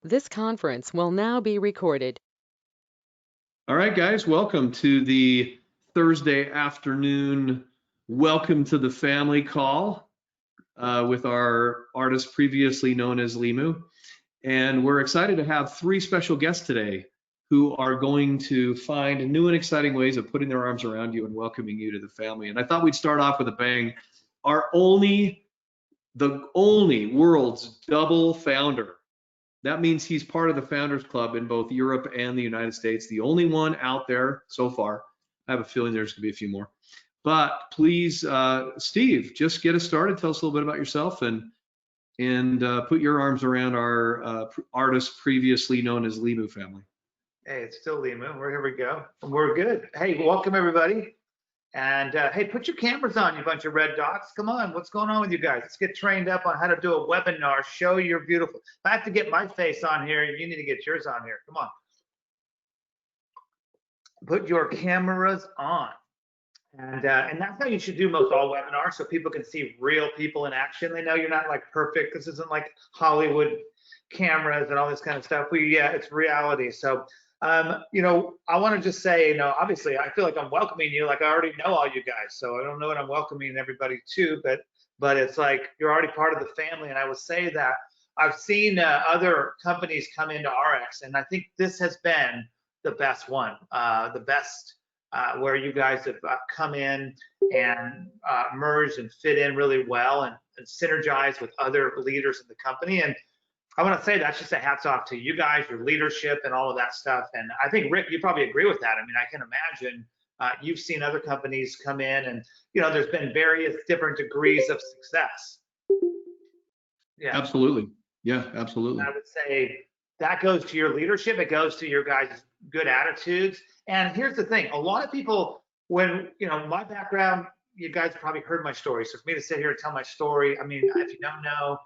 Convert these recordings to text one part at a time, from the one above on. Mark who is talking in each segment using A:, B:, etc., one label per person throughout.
A: This conference will now be recorded.
B: All right, guys, welcome to the Thursday afternoon welcome to the family call with our artist previously known as Limu. And we're excited to have three special guests today who are going to find new and exciting ways of putting their arms around you and welcoming you to the family. And I thought we'd start off with a bang. The only world's double founder. That means he's part of the Founders Club in both Europe and the United States, the only one out there so far. I have a feeling there's going to be a few more. But please, Steve, just get us started. Tell us a little bit about yourself and put your arms around our artist previously known as Limu family.
C: Hey, it's still Limu. Here we go. We're good. Hey, welcome everybody. And hey, put your cameras on, you bunch of red dots. Come on, what's going on with you guys? Let's get trained up on how to do a webinar. Show your beautiful. If I have to get my face on here, you need to get yours on here. Come on. Put your cameras on. And that's how you should do most all webinars, so people can see real people in action. They know you're not like perfect. This isn't like Hollywood cameras and all this kind of stuff. Yeah, it's reality. So you know, I want to just say, you know, obviously I feel like I'm welcoming you, like I already know all you guys. So I don't know what I'm welcoming everybody to, but it's like you're already part of the family. And I would say that I've seen other companies come into RX, and I think this has been the best one, the best where you guys have come in and merged and fit in really well and synergize with other leaders in the company. And I want to say that's just a hats off to you guys, your leadership and all of that stuff. And I think, Rick, you probably agree with that. I mean, I can imagine you've seen other companies come in and, you know, there's been various different degrees of success.
B: Yeah. Absolutely. Yeah, absolutely.
C: And I would say that goes to your leadership. It goes to your guys' good attitudes. And here's the thing. A lot of people, when, you know, my background, you guys probably heard my story. So for me to sit here and tell my story, I mean, if you don't know,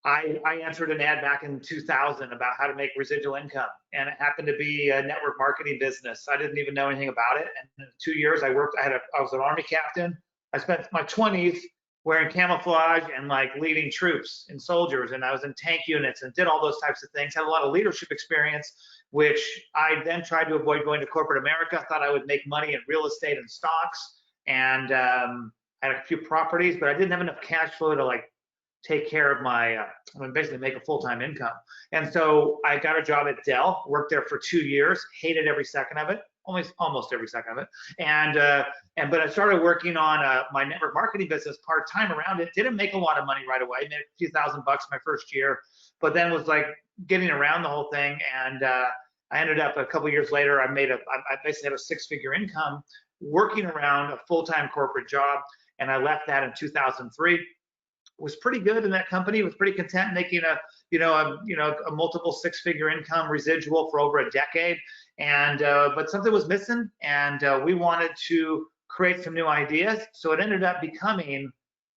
C: I answered an ad back in 2000 about how to make residual income, and it happened to be a network marketing business. I didn't even know anything about it. And in 2 years, I was an Army captain. I spent my 20s wearing camouflage and like leading troops and soldiers, and I was in tank units and did all those types of things. Had a lot of leadership experience, which I then tried to avoid going to corporate America. Thought I would make money in real estate and stocks, and I had a few properties, but I didn't have enough cash flow to like take care of my, basically make a full-time income. And so I got a job at Dell, worked there for 2 years, hated every second of it, almost every second of it. But I started working on my network marketing business part-time around it. Didn't make a lot of money right away, made a few $1,000 my first year, but then was like getting around the whole thing. And I ended up a couple years later, I basically had a six-figure income working around a full-time corporate job. And I left that in 2003. Was pretty good in that company, was pretty content making a multiple six-figure income residual for over a decade. And but something was missing, and we wanted to create some new ideas. So it ended up becoming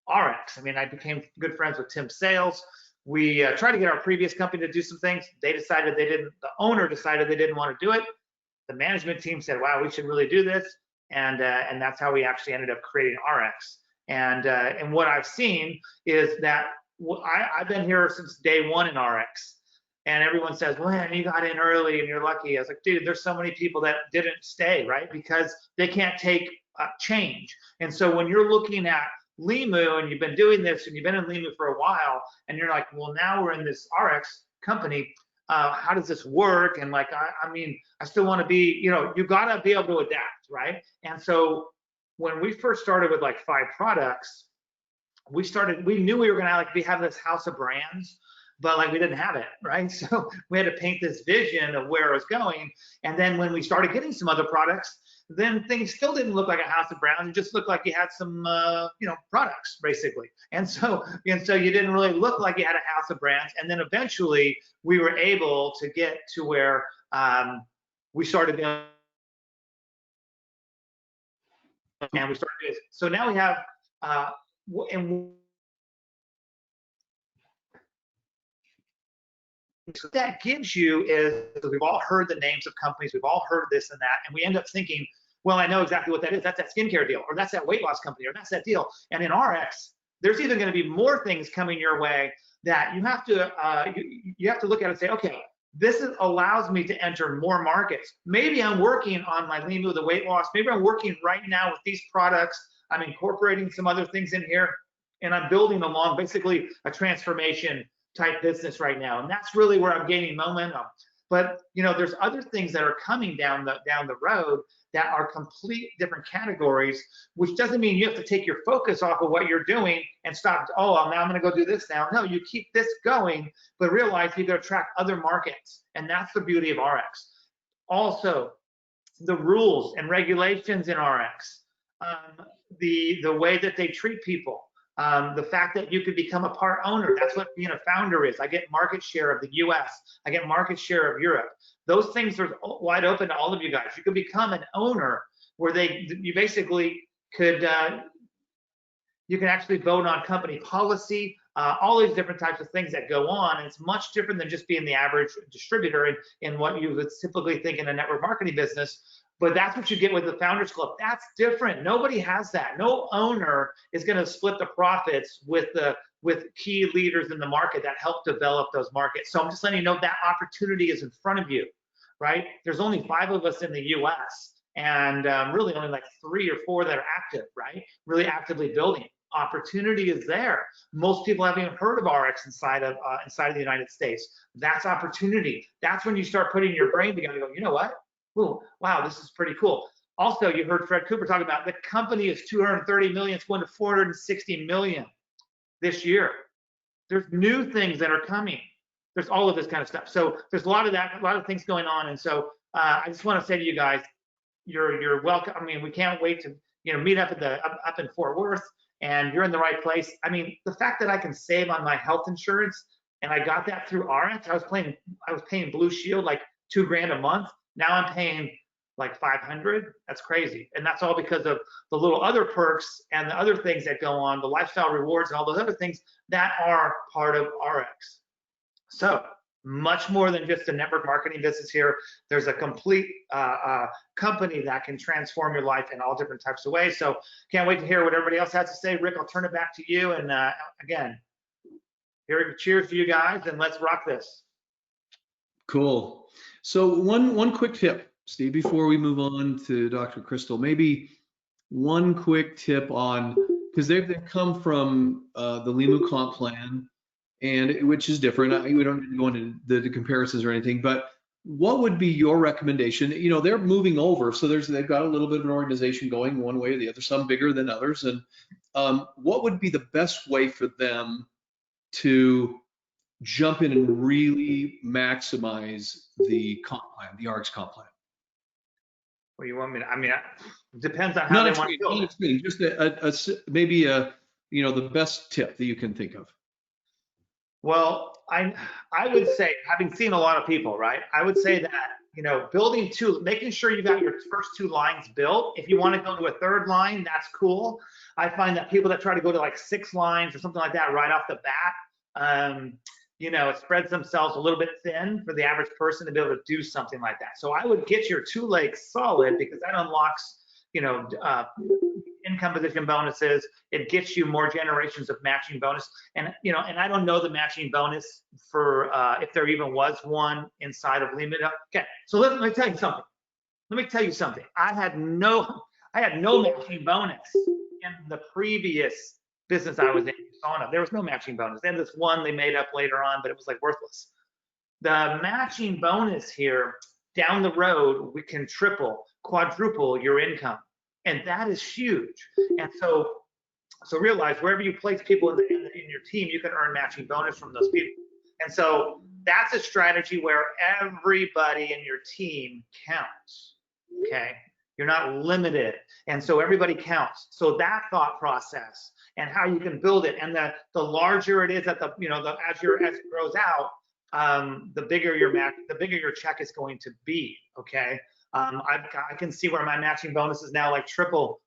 C: RX. I mean, I became good friends with Tim Sales. We tried to get our previous company to do some things. The owner decided they didn't want to do it. The management team said, wow, we should really do this. And that's how we actually ended up creating RX. And what I've seen is that I've been here since day one in RX, and everyone says, well, man, you got in early and you're lucky. I was like, dude, there's so many people that didn't stay, right? Because they can't take change. And so when you're looking at Limu and you've been doing this and you've been in Limu for a while, and you're like, well, now we're in this RX company, how does this work? And like, I mean, I still want to be, you know, you got to be able to adapt, right? And so when we first started with like 5 products, we knew we were gonna like have this house of brands, but like we didn't have it, right? So we had to paint this vision of where it was going. And then when we started getting some other products, then things still didn't look like a house of brands. It just looked like you had some, products basically. And so you didn't really look like you had a house of brands. And then eventually we were able to get to where we started being. And we started doing this. So now we have, and what that gives you is we've all heard the names of companies, we've all heard this and that, and we end up thinking, well, I know exactly what that is. That's that skincare deal, or that's that weight loss company, or that's that deal. And in RX, there's either going to be more things coming your way that you have to you have to look at it and say, okay, allows me to enter more markets. Maybe I'm working on my lean with the weight loss. Maybe I'm working right now with these products. I'm incorporating some other things in here, and I'm building along basically a transformation type business right now. And that's really where I'm gaining momentum. But there's other things that are coming down the road that are complete different categories, which doesn't mean you have to take your focus off of what you're doing and stop. Oh, well, now I'm going to go do this now. No, you keep this going, but realize you got to track other markets, and that's the beauty of RX. Also, the rules and regulations in RX, the way that they treat people. The fact that you could become a part owner, that's what being a founder is. I get market share of the US, I get market share of Europe. Those things are wide open to all of you guys. You could become an owner where you basically could, you can actually vote on company policy, all these different types of things that go on. And it's much different than just being the average distributor in what you would typically think in a network marketing business. But that's what you get with the Founders Club. That's different. Nobody has that. No owner is going to split the profits with key leaders in the market that help develop those markets. So I'm just letting you know that opportunity is in front of you, right? There's only 5 of us in the U.S. and really only like 3 or 4 that are active, right? Really actively building. Opportunity is there. Most people haven't even heard of RX inside of the United States. That's opportunity. That's when you start putting your brain together and go, you know what? Ooh, wow, this is pretty cool. Also, you heard Fred Cooper talk about the company is 230 million. It's going to 460 million this year. There's new things that are coming. There's all of this kind of stuff. So there's a lot of that, a lot of things going on. And so I just want to say to you guys, you're welcome. I mean, we can't wait to meet up up in Fort Worth, and you're in the right place. I mean, the fact that I can save on my health insurance, and I got that through RX. I was paying Blue Shield like $2,000 a month. Now I'm paying like 500. That's crazy. And that's all because of the little other perks and the other things that go on, the lifestyle rewards and all those other things that are part of RX. So much more than just a network marketing business here. There's a complete company that can transform your life in all different types of ways. So can't wait to hear what everybody else has to say. Rick, I'll turn it back to you. And again, cheers to you guys, and let's rock this.
B: Cool. So one quick tip, Steve, before we move on to Dr. Crystal, maybe one quick tip on, because they've come from the Limu comp plan, and which is different. We don't need to go into the comparisons or anything, but what would be your recommendation? They're moving over, so they've got a little bit of an organization going one way or the other, some bigger than others. And what would be the best way for them to jump in and really maximize the comp plan, the RX comp plan?
C: Well, you want me to, it depends on how they want to build it.
B: Just maybe the best tip that you can think of.
C: Well, I would say, having seen a lot of people, right? I would say that, making sure you got your first 2 lines built. If you want to go to a 3rd line, that's cool. I find that people that try to go to like 6 lines or something like that right off the bat, it spreads themselves a little bit thin for the average person to be able to do something like that. So I would get your 2 legs solid, because that unlocks, income position bonuses. It gets you more generations of matching bonus. And, and I don't know the matching bonus for if there even was one inside of Limit. Okay, so let me tell you something. I had no matching bonus in the previous business I was in. There was no matching bonus. Then this one they made up later on, but it was like worthless. The matching bonus here down the road, we can triple, quadruple your income, and that is huge. And so realize wherever you place people in your team, you can earn matching bonus from those people. And so that's a strategy where everybody in your team counts. Okay, you're not limited, and so everybody counts. So that thought process and how you can build it, and the larger it is at as it grows out, the bigger your check is going to be. Okay, I can see where my matching bonus is now like triple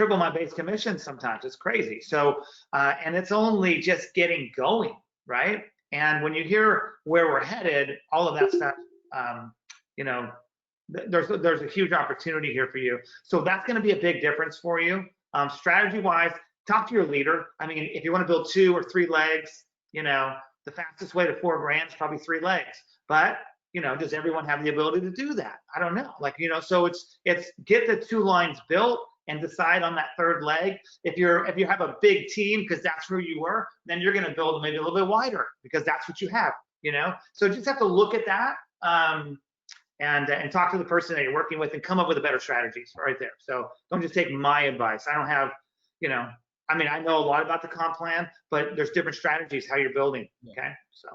C: my base commission sometimes. It's crazy. So and it's only just getting going, right? And when you hear where we're headed, all of that stuff, there's a huge opportunity here for you. So that's going to be a big difference for you. Strategy wise, talk to your leader. I mean, if you want to build 2 or 3 legs, You know, the fastest way to 4 grand is probably 3 legs. But, does everyone have the ability to do that? I don't know. Like, so it's get the 2 lines built and decide on that third leg. If you have a big team because that's who you were, then you're going to build maybe a little bit wider because that's what you have. So just have to look at that. And talk to the person that you're working with and come up with a better strategies right there. So don't just take my advice. I don't have, I know a lot about the comp plan, but there's different strategies how you're building. Okay. So.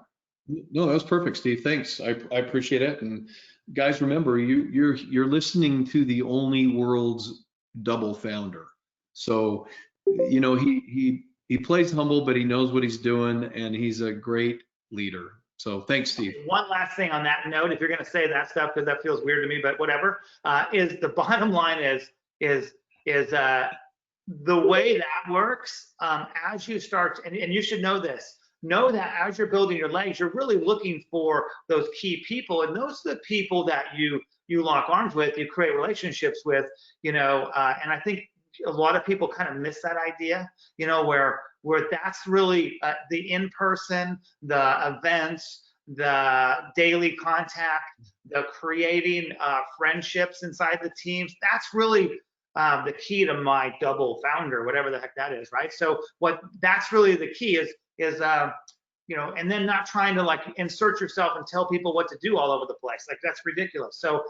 B: No, that was perfect, Steve. Thanks. I appreciate it. And guys, remember, you're listening to the only world's double founder. So, he plays humble, but he knows what he's doing, and he's a great leader. So thanks, Steve.
C: One last thing on that note, if you're going to say that stuff, because that feels weird to me, but whatever, is the bottom line is the way that works, as you start, and you should know this, know that as you're building your legs, you're really looking for those key people, and those are the people that you lock arms with, you create relationships with, and I think a lot of people kind of miss that idea, where that's really the in-person, the events, the daily contact, the creating friendships inside the teams. That's really the key to my double founder, whatever the heck that is, right? So that's really the key is and then not trying to like insert yourself and tell people what to do all over the place. Like that's ridiculous. So,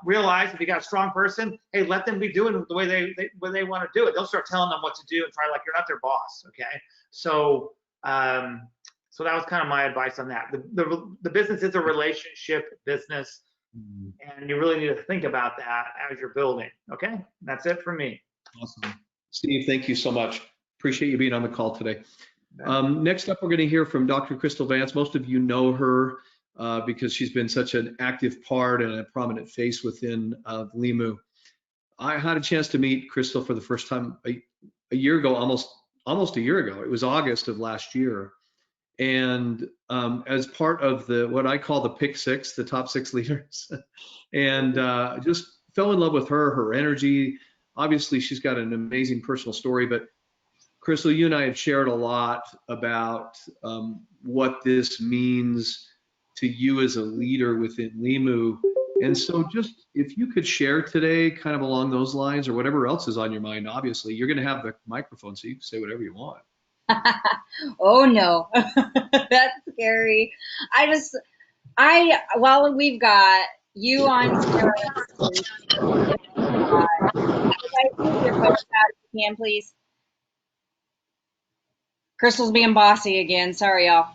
C: realize if you got a strong person, hey, let them be doing it the way they want to do it. They'll start telling them what to do and try like you're not their boss. Okay. So, so that was kind of my advice on that. The business is a relationship business, and you really need to think about that as you're building. Okay. That's it for me.
B: Awesome. Steve, thank you so much. Appreciate you being on the call today. Next up, we're going to hear from Dr. Crystal Vance. Most of you know her because she's been such an active part and a prominent face within LIMU. I had a chance to meet Crystal for the first time a year ago, almost a year ago. It was August of last year. And as part of what I call the Pick Six, the top 6 leaders, and just fell in love with her energy. Obviously, she's got an amazing personal story, but Crystal, you and I have shared a lot about what this means to you as a leader within LIMU. And so just if you could share today kind of along those lines or whatever else is on your mind, obviously, you're going to have the microphone, so you can say whatever you want.
D: Oh, no, that's scary. While we've got you on, can please. Crystal's being bossy again. Sorry, y'all.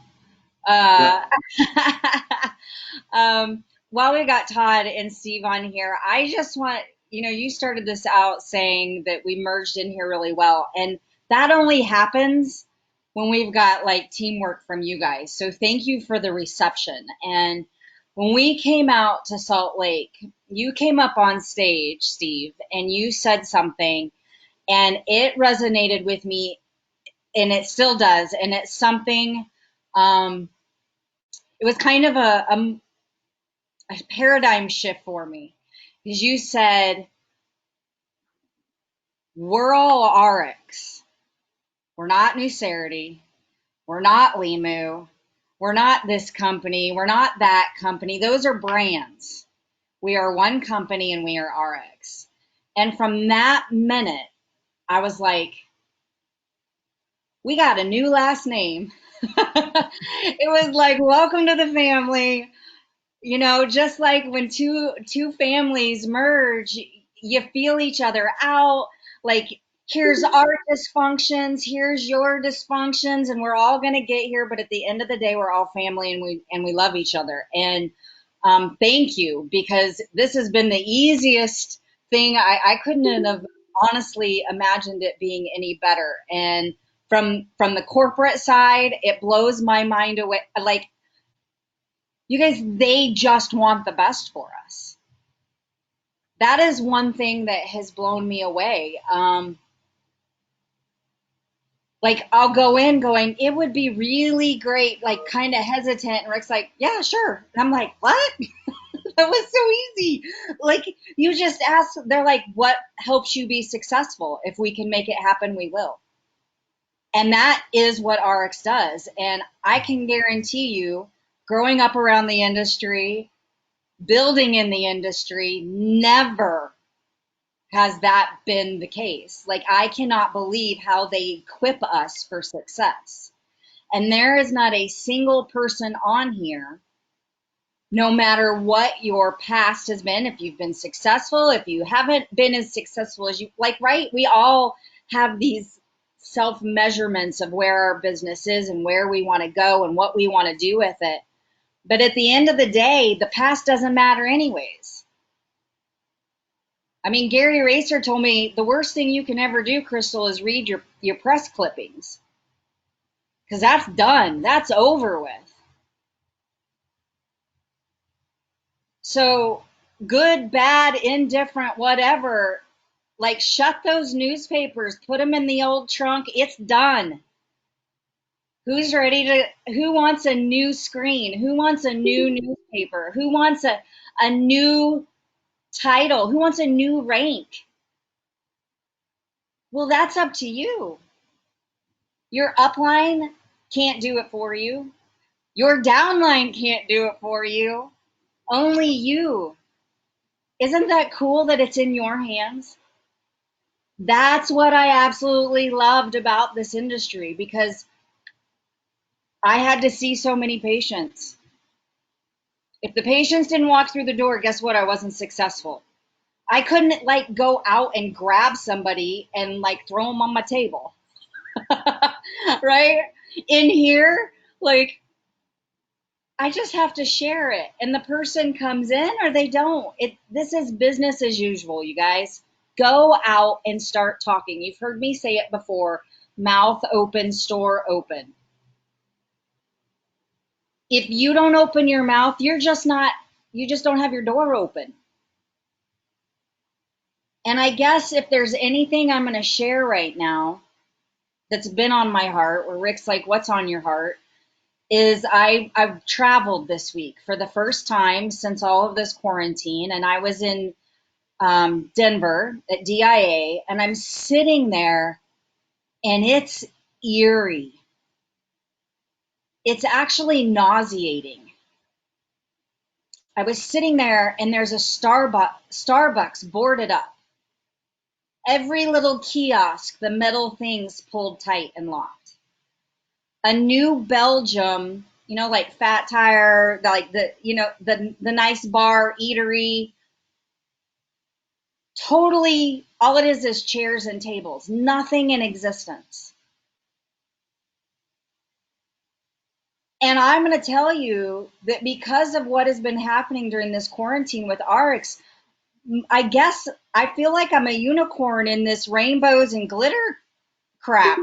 D: While we got Todd and Steve on here, I just want, you started this out saying that we merged in here really well. And that only happens when we've got like teamwork from you guys. So thank you for the reception. And when we came out to Salt Lake, you came up on stage, Steve, and you said something, and it resonated with me, and it still does. And it's something, it was kind of a paradigm shift for me, because you said, we're all RX. We're not Nucerity. We're not LIMU. We're not this company. We're not that company. Those are brands. We are one company and we are RX. And from that minute, I was like, we got a new last name. It was like, welcome to the family. Just like when two families merge, you feel each other out. Like, here's our dysfunctions, here's your dysfunctions, and we're all going to get here. But at the end of the day, we're all family, and we love each other. And thank you, because this has been the easiest thing. I couldn't have honestly imagined it being any better. And from the corporate side, it blows my mind away. Like, you guys, they just want the best for us. That is one thing that has blown me away. Like, I'll go in going, it would be really great, like kind of hesitant. And Rick's like, yeah, sure. And I'm like, what? That was so easy. Like, you just ask, they're like, what helps you be successful? If we can make it happen, we will. And that is what RX does. And I can guarantee you, growing up around the industry, building in the industry, never has that been the case. Like, I cannot believe how they equip us for success. And there is not a single person on here, no matter what your past has been, if you've been successful, if you haven't been as successful as you like, right? We all have these self measurements of where our business is and where we want to go and what we want to do with it. But at the end of the day, the past doesn't matter anyways. I mean, Gary Racer told me the worst thing you can ever do, Crystal, is read your press clippings, because that's done. That's over with. So good, bad, indifferent, whatever, like, shut those newspapers, put them in the old trunk. It's done. Who wants a new screen? Who wants a new newspaper? Who wants a new title? Who wants a new rank? Well, that's up to you. Your upline can't do it for you. Your downline can't do it for you. Only you. Isn't that cool that it's in your hands? That's what I absolutely loved about this industry, because I had to see so many patients. If the patients didn't walk through the door, guess what? I wasn't successful. I couldn't like go out and grab somebody and like throw them on my table. Right? In here, like, I just have to share it, and the person comes in or they don't. This is business as usual, you guys. Go out and start talking. You've heard me say it before, mouth open, store open. If you don't open your mouth, you just don't have your door open. And I guess if there's anything I'm going to share right now that's been on my heart, where Rick's like, what's on your heart? Is I've traveled this week for the first time since all of this quarantine, and I was in Denver at DIA, and I'm sitting there, and it's eerie. It's actually nauseating. I was sitting there, and there's a Starbucks boarded up. Every little kiosk, the metal things pulled tight and locked. A New Belgium, like Fat Tire, like the nice bar, eatery. Totally, all it is chairs and tables, nothing in existence. And I'm going to tell you that because of what has been happening during this quarantine with RX, I guess I feel like I'm a unicorn in this rainbows and glitter crap.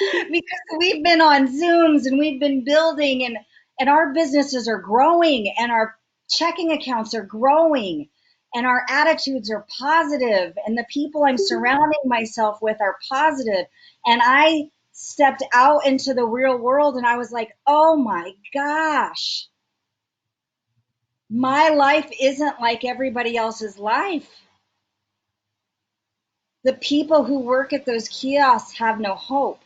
D: Because we've been on Zooms and we've been building, and our businesses are growing, and our checking accounts are growing, and our attitudes are positive, and the people I'm surrounding myself with are positive. And I stepped out into the real world and I was like, oh my gosh, my life isn't like everybody else's life. The people who work at those kiosks have no hope.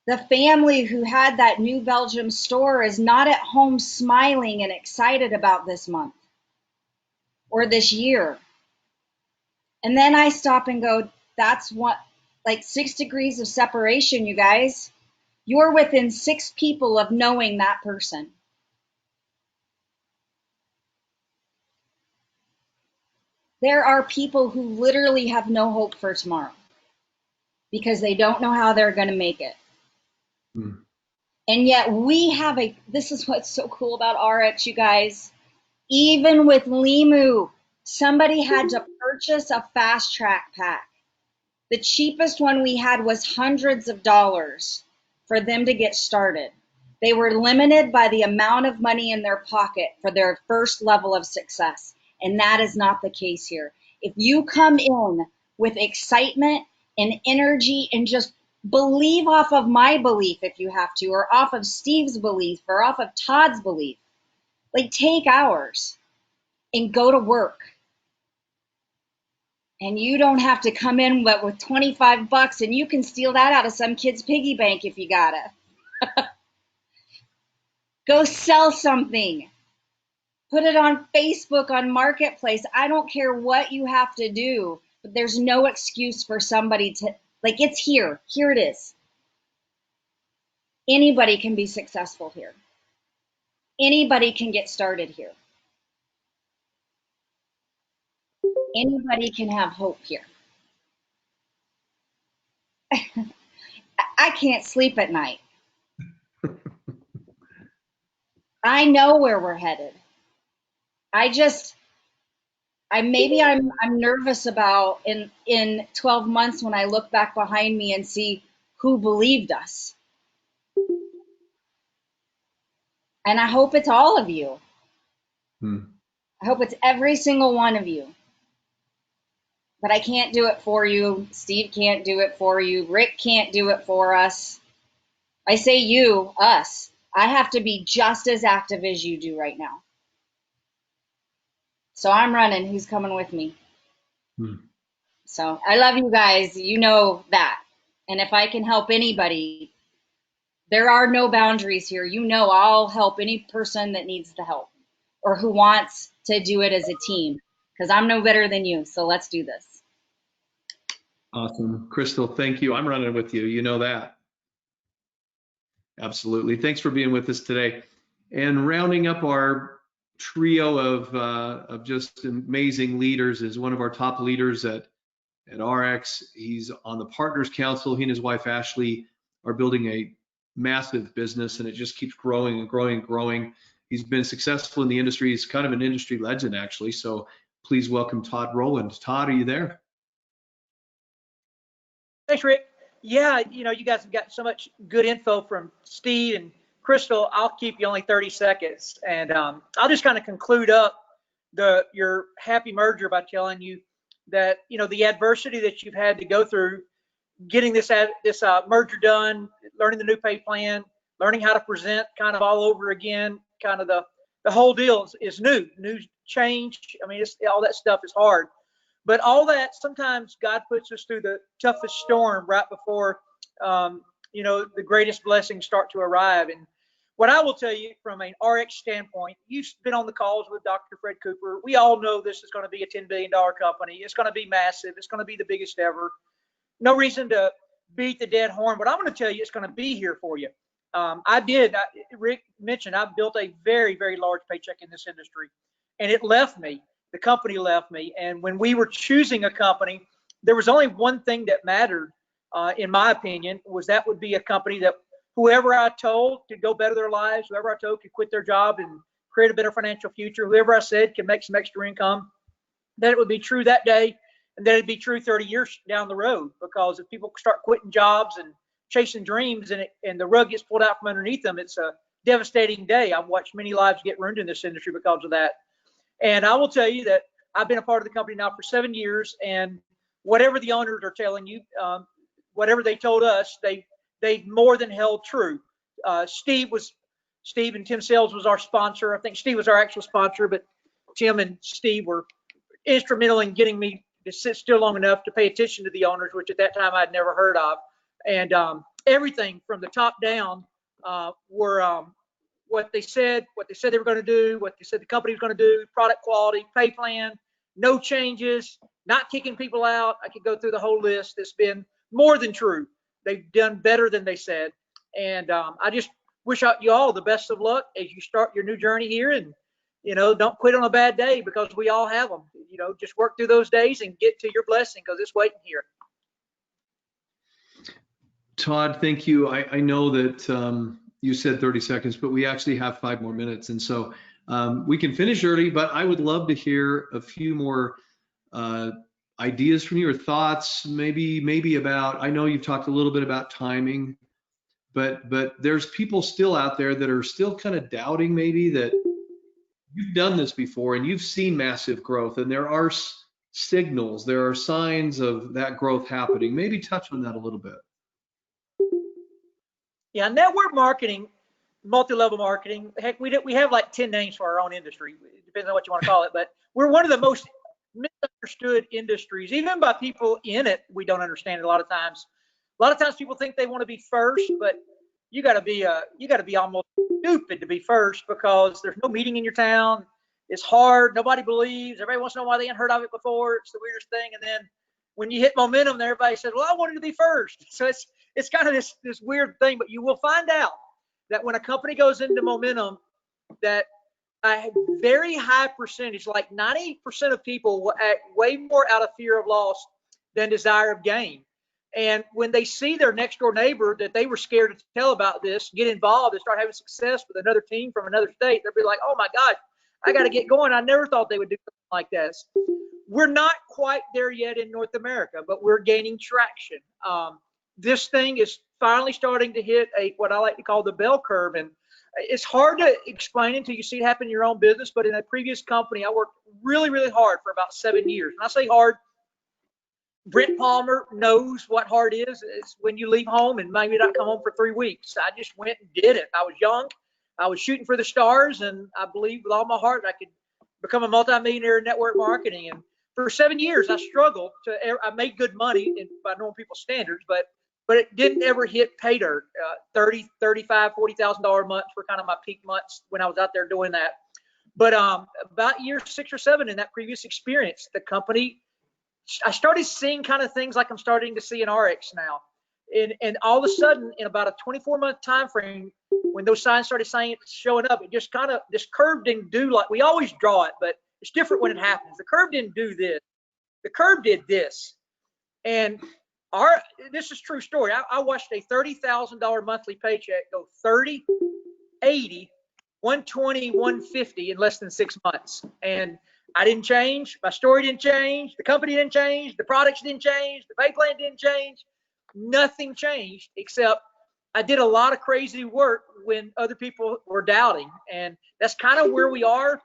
D: The family who had that New Belgium store is not at home smiling and excited about this month or this year. And then I stop and go, that's what, like 6 degrees of separation, you guys. You're within 6 people of knowing that person. There are people who literally have no hope for tomorrow because they don't know how they're going to make it. Mm. And yet this is what's so cool about RX, you guys. Even with Limu, somebody had to purchase a fast track pack. The cheapest one we had was hundreds of dollars for them to get started. They were limited by the amount of money in their pocket for their first level of success. And that is not the case here. If you come in with excitement and energy and just believe off of my belief, if you have to, or off of Steve's belief, or off of Todd's belief, like, take ours and go to work. And you don't have to come in with 25 bucks, and you can steal that out of some kid's piggy bank if you gotta. Go sell something. Put it on Facebook, on Marketplace. I don't care what you have to do, but there's no excuse for somebody to, like, it's here. Here it is. Anybody can be successful here. Anybody can get started here. Anybody can have hope here. I can't sleep at night. I know where we're headed. I'm nervous about in 12 months when I look back behind me and see who believed us. And I hope it's all of you. I hope it's every single one of you. But I can't do it for you. Steve can't do it for you. Rick can't do it for us. I say you, us. I have to be just as active as you do right now. So I'm running. Who's coming with me? So I love you guys. You know that. And if I can help anybody, there are no boundaries here. You know, I'll help any person that needs the help or who wants to do it as a team, because I'm no better than you. So let's do this.
B: Awesome. Crystal, thank you. I'm running with you. You know that. Absolutely. Thanks for being with us today. And rounding up our trio of just amazing leaders is one of our top leaders at RX. He's on the Partners Council. He and his wife, Ashley, are building a massive business, and it just keeps growing and growing and growing. He's been successful in the industry. He's kind of an industry legend, actually. So please welcome Todd Rowland. Todd, are you there?
E: Thanks, Rick. Yeah, you know, you guys have got so much good info from Steve and Crystal. I'll keep you only 30 seconds. And I'll just kind of conclude up your happy merger by telling you that, you know, the adversity that you've had to go through, getting this merger done, learning the new pay plan, learning how to present kind of all over again, kind of the whole deal is new change. I mean, all that stuff is hard. But all that, sometimes God puts us through the toughest storm right before, you know, the greatest blessings start to arrive. And what I will tell you from an RX standpoint, you've been on the calls with Dr. Fred Cooper. We all know this is going to be a $10 billion company. It's going to be massive. It's going to be the biggest ever. No reason to beat the dead horn, but I'm going to tell you it's going to be here for you. Rick mentioned, I've built a very, very large paycheck in this industry, and it left me. The company left me. And when we were choosing a company, there was only one thing that mattered, in my opinion, was that would be a company that whoever I told could go better their lives, whoever I told could quit their job and create a better financial future, whoever I said could make some extra income, that it would be true that day, and that it'd be true 30 years down the road. Because if people start quitting jobs and chasing dreams and the rug gets pulled out from underneath them, it's a devastating day. I've watched many lives get ruined in this industry because of that. And I will tell you that I've been a part of the company now for 7 years, and whatever the owners are telling you, whatever they told us, they've more than held true. Steve and Tim Sales was our sponsor. I think Steve was our actual sponsor, but Tim and Steve were instrumental in getting me to sit still long enough to pay attention to the owners, which at that time I'd never heard of. And everything from the top down were what they said they were going to do, what they said the company was going to do, product quality, pay plan, no changes, not kicking people out. I could go through the whole list. It's been more than true. They've done better than they said. And I just wish you all the best of luck as you start your new journey here. And, you know, don't quit on a bad day, because we all have them. You know, just work through those days and get to your blessing, because it's waiting here.
B: Todd, thank you. I know that you said 30 seconds, but we actually have 5 more minutes. And so we can finish early, but I would love to hear a few more ideas from you, or thoughts, maybe about, I know you've talked a little bit about timing, but there's people still out there that are still kind of doubting maybe that you've done this before and you've seen massive growth, and there are signals, there are signs of that growth happening. Maybe touch on that a little bit.
E: Yeah, network marketing, multi-level marketing. Heck, we have like 10 names for our own industry. It depends on what you want to call it, but we're one of the most misunderstood industries, even by people in it. We don't understand it a lot of times. A lot of times people think they want to be first, but you got to be almost stupid to be first, because there's no meeting in your town. It's hard. Nobody believes. Everybody wants to know why they hadn't heard of it before. It's the weirdest thing. And then when you hit momentum, everybody says, "Well, I wanted to be first." So it's kind of this weird thing. But you will find out that when a company goes into momentum, that a very high percentage, like 90% of people, will act way more out of fear of loss than desire of gain. And when they see their next door neighbor that they were scared to tell about this, get involved and start having success with another team from another state, they'll be like, "Oh my God, I got to get going. I never thought they would do something like this." We're not quite there yet in North America, but we're gaining traction. This thing is finally starting to hit what I like to call the bell curve. And it's hard to explain until you see it happen in your own business. But in a previous company, I worked really, really hard for about 7 years. And I say hard, Brent Palmer knows what hard is. It's when you leave home and maybe not come home for 3 weeks. I just went and did it. I was young. I was shooting for the stars, and I believed with all my heart I could become a multimillionaire in network marketing. And for 7 years, I struggled I made good money by normal people's standards, but it didn't ever hit pay dirt. $30,000, $35,000, $40,000 a month were kind of my peak months when I was out there doing that. But about year 6 or 7 in that previous experience, the company, I started seeing kind of things like I'm starting to see in RX now. And all of a sudden, in about a 24-month time frame, when those signs started showing up, it just kind of, this curve didn't do like we always draw it, but it's different when it happens. The curve didn't do this. The curve did this. And this is a true story. I watched a $30,000 monthly paycheck go 30, 80, 120, 150 in less than 6 months. And I didn't change. My story didn't change. The company didn't change. The products didn't change. The pay plan didn't change. Nothing changed, except I did a lot of crazy work when other people were doubting. And that's kind of where we are.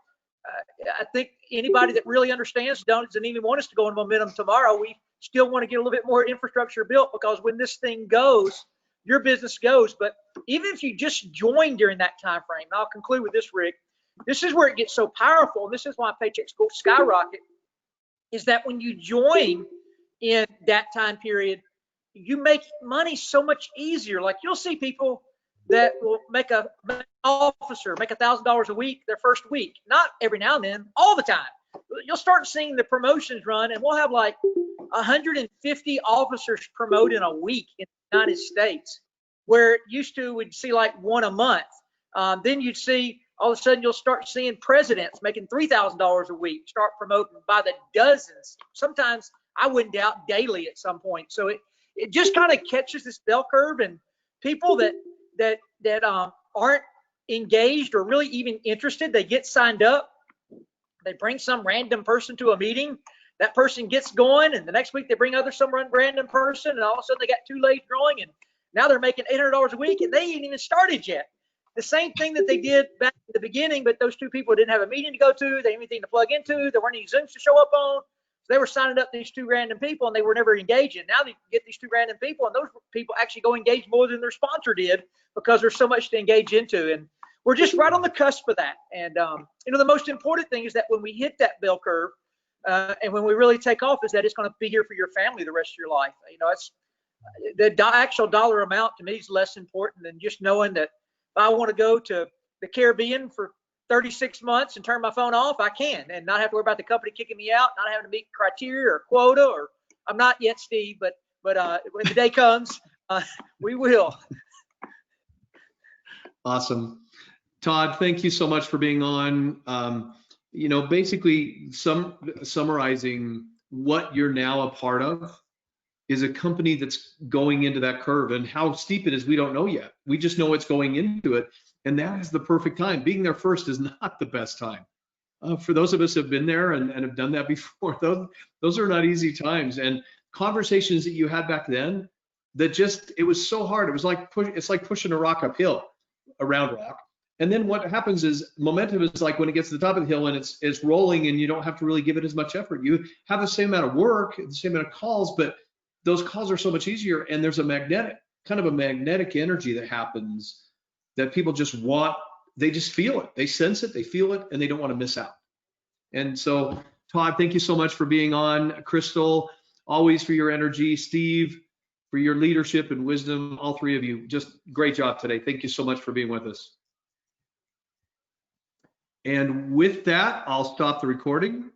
E: I think anybody that really understands doesn't even want us to go in momentum tomorrow. We still want to get a little bit more infrastructure built, because when this thing goes, your business goes. But even if you just join during that time frame, and I'll conclude with this, Rick, this is where it gets so powerful. And this is why paychecks go skyrocket, is that when you join in that time period, you make money so much easier. Like, you'll see people that will make an officer make $1,000 a week their first week. Not every now and then, all the time. You'll start seeing the promotions run, and we'll have like 150 officers promote in a week in the United States, where it used to we'd see like one a month. Then you'd see, all of a sudden, you'll start seeing presidents making $3,000 a week start promoting by the dozens. Sometimes I wouldn't doubt daily at some point. So it just kind of catches this bell curve, and people that aren't engaged or really even interested, they get signed up. They bring some random person to a meeting. That person gets going, and the next week they bring some random person, and all of a sudden they got 2 legs growing, and now they're making $800 a week, and they ain't even started yet. The same thing that they did back in the beginning, but those 2 people didn't have a meeting to go to. They didn't have anything to plug into. There weren't any Zooms to show up on. So they were signing up these 2 random people, and they were never engaging. Now they get these 2 random people, and those people actually go engage more than their sponsor did, because there's so much to engage into. And we're just right on the cusp of that. And, the most important thing is that when we hit that bell curve, and when we really take off, is that it's going to be here for your family the rest of your life. It's the actual dollar amount to me is less important than just knowing that if I want to go to the Caribbean for 36 months and turn my phone off, I can, and not have to worry about the company kicking me out, not having to meet criteria or quota, or I'm not yet, Steve, but when the day comes, we will.
B: Awesome. Todd, thank you so much for being on. Basically summarizing what you're now a part of is a company that's going into that curve, and how steep it is, we don't know yet. We just know it's going into it, and that is the perfect time. Being there first is not the best time. For those of us who have been there and have done that before, those are not easy times. And conversations that you had back then, it was so hard. It was like it's like pushing a rock uphill, a round rock. And then what happens is momentum is like when it gets to the top of the hill and it's rolling, and you don't have to really give it as much effort. You have the same amount of work, the same amount of calls, but those calls are so much easier. And there's a magnetic energy that happens that people just want. They just feel it. They sense it. They feel it, and they don't want to miss out. And so, Todd, thank you so much for being on. Crystal, always for your energy. Steve, for your leadership and wisdom. All three of you, just great job today. Thank you so much for being with us. And with that, I'll stop the recording.